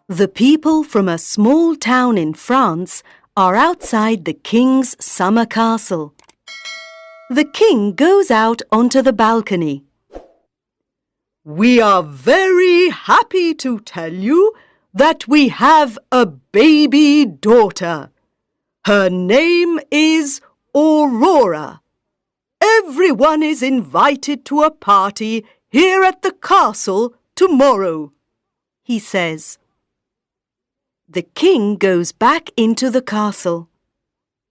The people from a small town in France are outside the king's summer castle. The king goes out onto the balcony. "We are very happy to tell you that we have a baby daughter. Her name is Aurora. Everyone is invited to a party here at the castle tomorrow," he says. The king goes back into the castle.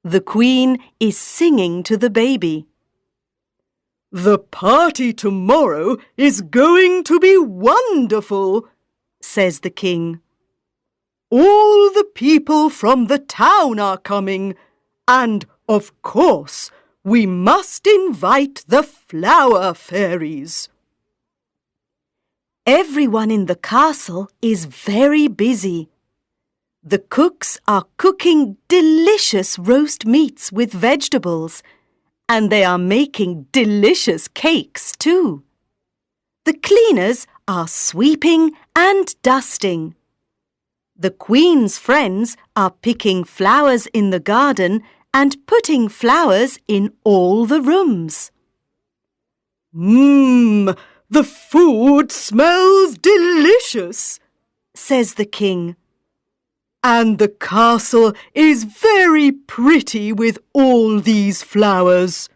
The queen is singing to the baby. "The party tomorrow is going to be wonderful," says the king. "All the people from the town are coming, and, of course, we must invite the flower fairies." Everyone in the castle is very busy. The cooks are cooking delicious roast meats with vegetables, and they are making delicious cakes too. The cleaners are sweeping and dusting. The Queen's friends are picking flowers in the garden and putting flowers in all the rooms. The food smells delicious," says the king. "And the castle is very pretty with all these flowers."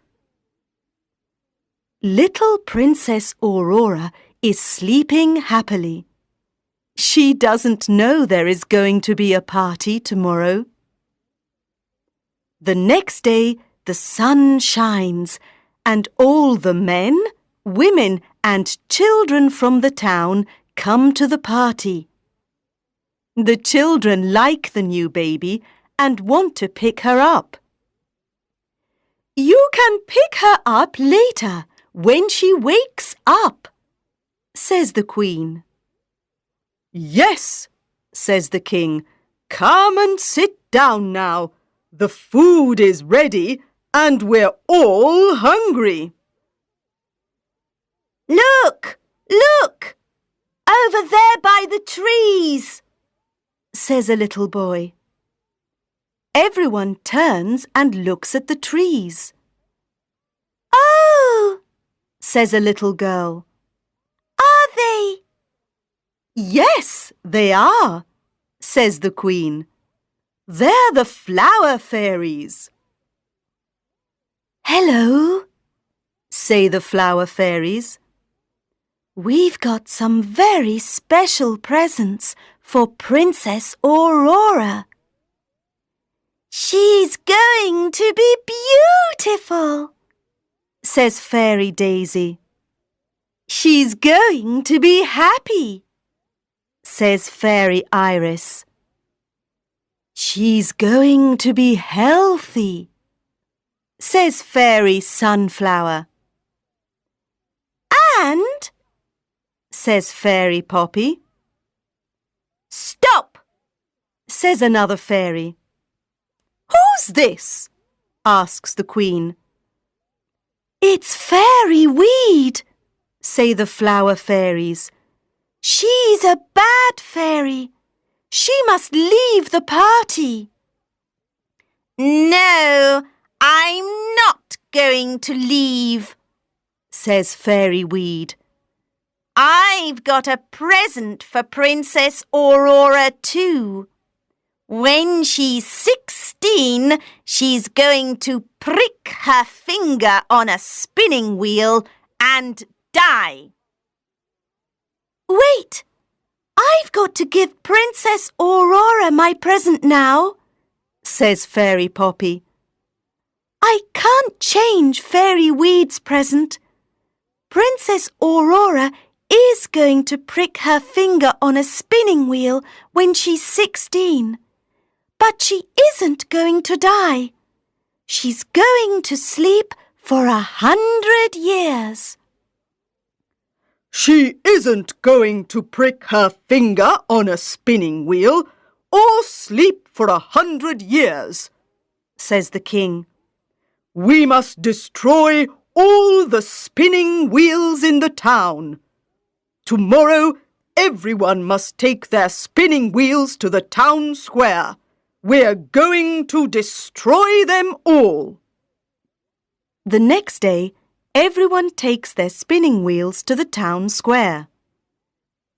Little Princess Aurora is sleeping happily. She doesn't know there is going to be a party tomorrow. The next day, the sun shines, and all the men, women, and children from the town come to the party. The children like the new baby and want to pick her up. "You can pick her up later when she wakes up," says the Queen. "Yes," says the King. "Come and sit down now. The food is ready and we're all hungry." "Look! Look! Over there by the trees!" says a little boy. Everyone turns and looks at the trees. "Oh!" says a little girl. "Are they?" "Yes, they are," says the Queen. "They're the flower fairies." "Hello," say the flower fairies. "We've got some very special presents for Princess Aurora." "She's going to be beautiful," says Fairy Daisy. "She's going to be happy," says Fairy Iris. "She's going to be healthy," says Fairy Sunflower. "And," says Fairy Poppy. "Stop," says another fairy. "Who's this?" asks the Queen. "It's Fairy Weed," say the flower fairies. "She's a bad fairy. She must leave the party." "No, I'm not going to leave," says Fairy Weed. "I've got a present for Princess Aurora too. When she's 16, she's going to prick her finger on a spinning wheel and die." "Wait! I've got to give Princess Aurora my present now," says Fairy Poppy. "I can't change Fairy Weed's present. Princess Aurora is going to prick her finger on a spinning wheel when she's 16. But she isn't going to die. She's going to sleep for 100 years. She isn't going to prick her finger on a spinning wheel or sleep for 100 years, says the king. We must destroy all the spinning wheels in the town. Tomorrow, everyone must take their spinning wheels to the town square. We're going to destroy them all. The next day, everyone takes their spinning wheels to the town square.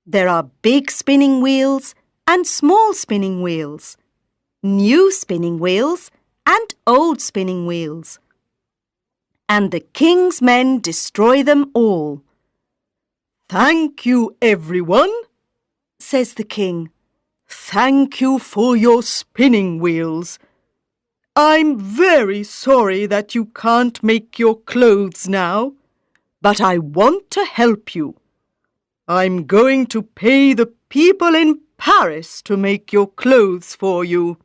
There are big spinning wheels and small spinning wheels, new spinning wheels and old spinning wheels. And the king's men destroy them all. Thank you, everyone, says the king. Thank you for your spinning wheels. I'm very sorry that you can't make your clothes now, but I want to help you. I'm going to pay the people in Paris to make your clothes for you.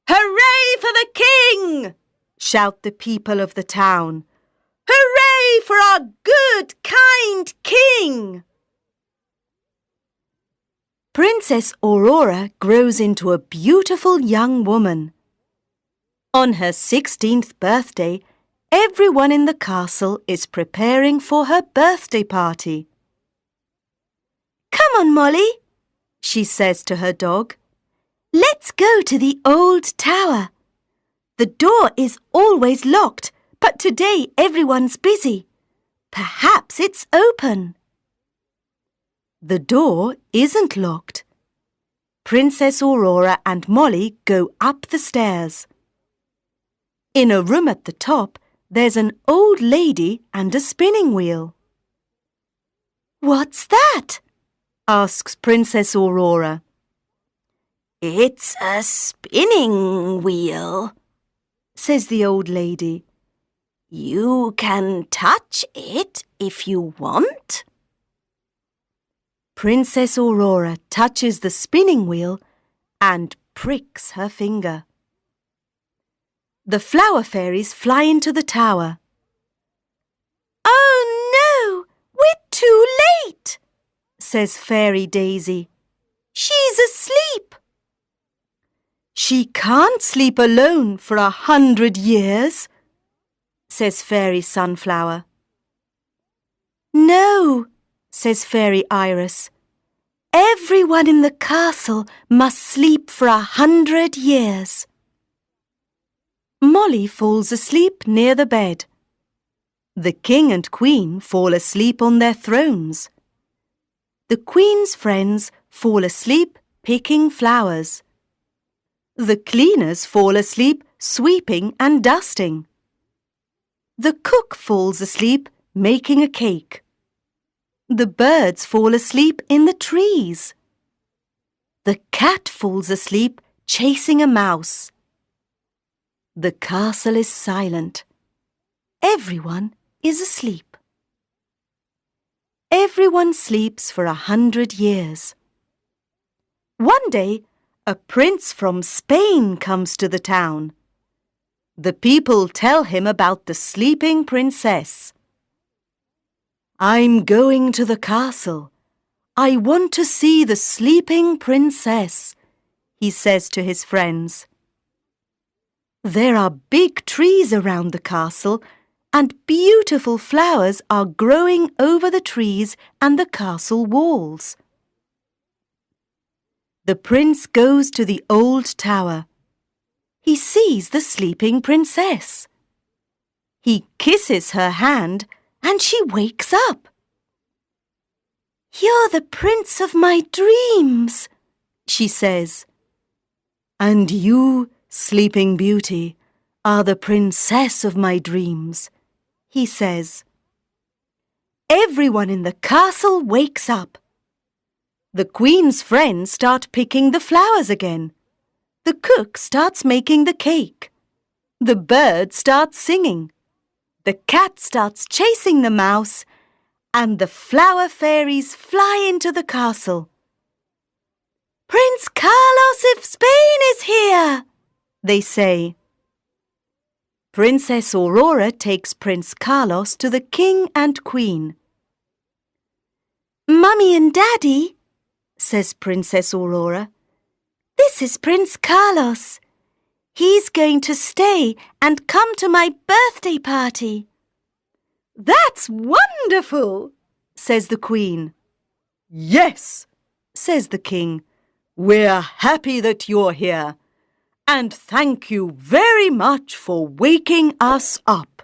Hooray for the king! Shout the people of the town. Hooray for our good, kind king! Princess Aurora grows into a beautiful young woman. On her 16th birthday, everyone in the castle is preparing for her birthday party. Come on, Molly, she says to her dog. Let's go to the old tower. The door is always locked, but today everyone's busy. Perhaps it's open. The door isn't locked. Princess Aurora and Molly go up the stairs. In a room at the top, there's an old lady and a spinning wheel. What's that? Asks Princess Aurora. It's a spinning wheel, says the old lady. You can touch it if you want. Princess Aurora touches the spinning wheel and pricks her finger. The flower fairies fly into the tower. Oh no, we're too late, says Fairy Daisy. She's asleep. She can't sleep alone for 100 years, says Fairy Sunflower. No, says Fairy Iris. Everyone in the castle must sleep for 100 years. Molly falls asleep near the bed. The king and queen fall asleep on their thrones. The queen's friends fall asleep picking flowers. The cleaners fall asleep sweeping and dusting. The cook falls asleep making a cake. The birds fall asleep in the trees. The cat falls asleep chasing a mouse. The castle is silent. Everyone is asleep. Everyone sleeps for 100 years. One day, a prince from Spain comes to the town. The people tell him about the sleeping princess. I'm going to the castle. I want to see the sleeping princess, he says to his friends. There are big trees around the castle, and beautiful flowers are growing over the trees and the castle walls. The prince goes to the old tower. He sees the sleeping princess. He kisses her hand and she wakes up. You're the prince of my dreams, she says. And you, Sleeping Beauty, are the princess of my dreams, he says. Everyone in the castle wakes up. The queen's friends start picking the flowers again. The cook starts making the cake. The bird starts singing. The cat starts chasing the mouse, and the flower fairies fly into the castle. Prince Carlos of Spain is here, they say. Princess Aurora takes Prince Carlos to the king and queen. Mummy and Daddy, says Princess Aurora, this is Prince Carlos. He's going to stay and come to my birthday party. That's wonderful, says the Queen. Yes, Says the King. we're happy that you're here. And thank you very much for waking us up.